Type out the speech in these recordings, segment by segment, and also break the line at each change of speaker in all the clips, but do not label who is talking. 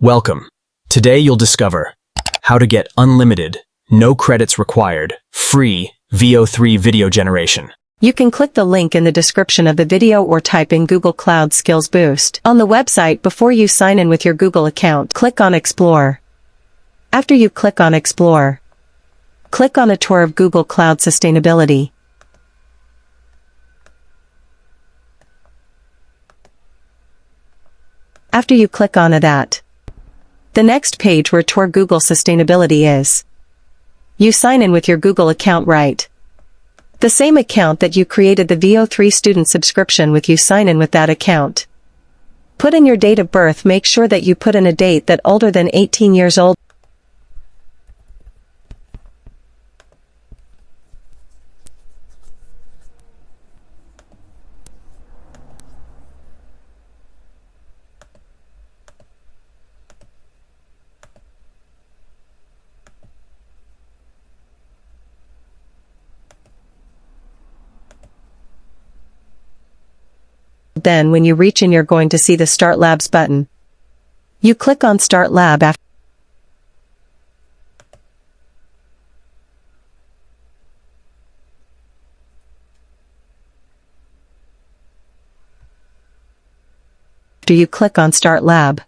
Welcome. Today you'll discover how to get unlimited, no credits required, free VEO3 video generation.
You can click the link in the description of the video or type in Google Cloud Skills Boost. On the website, before you sign in with your Google account, click on Explore. After you click on Explore, click on a tour of Google Cloud Sustainability. After you click on that, the next page where Tour Google Sustainability is. You sign in with your Google account, right? The same account that you created the VEO3 student subscription with. You sign in with that account. Put in your date of birth. Make sure that you put in a date that older than 18 years old. Then when you reach in, you're going to see the Start Labs button. You click on Start Lab. After you click on Start Lab,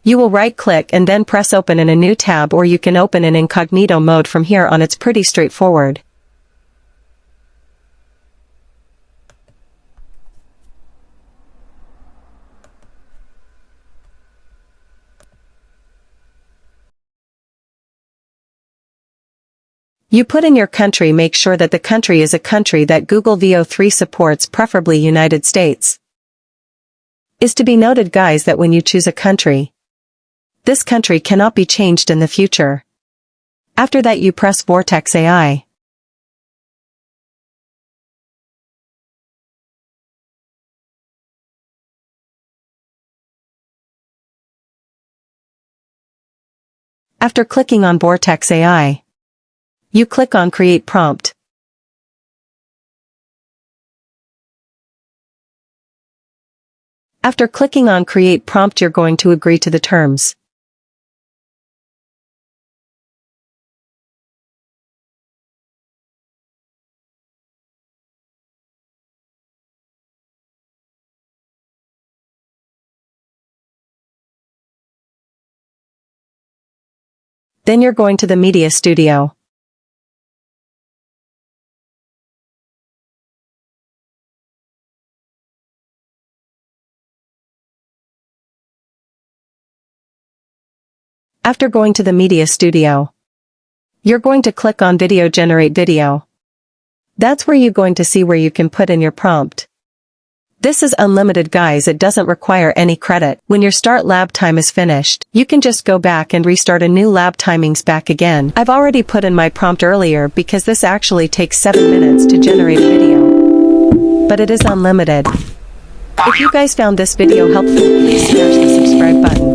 you will right-click and then press Open in a new tab, or you can open in incognito mode from here on. It's pretty straightforward. You put in your country. Make sure that the country is a country that Google VO3 supports, preferably United States. Is to be noted, guys, that when you choose a country, this country cannot be changed in the future. After that, you press vertexai. After clicking on vertexai, you click on Create Prompt. After clicking on Create Prompt, you're going to agree to the terms. Then you're going to the Media Studio. After going to the Media Studio, you're going to click on Video Generate Video. That's where you're going to see where you can put in your prompt. This is unlimited, guys. It doesn't require any credit. When your Start Lab time is finished, you can just go back and restart a new lab timings back again. I've already put in my prompt earlier because this actually takes 7 minutes to generate a video. But it is unlimited. If you guys found this video helpful, please smash the subscribe button.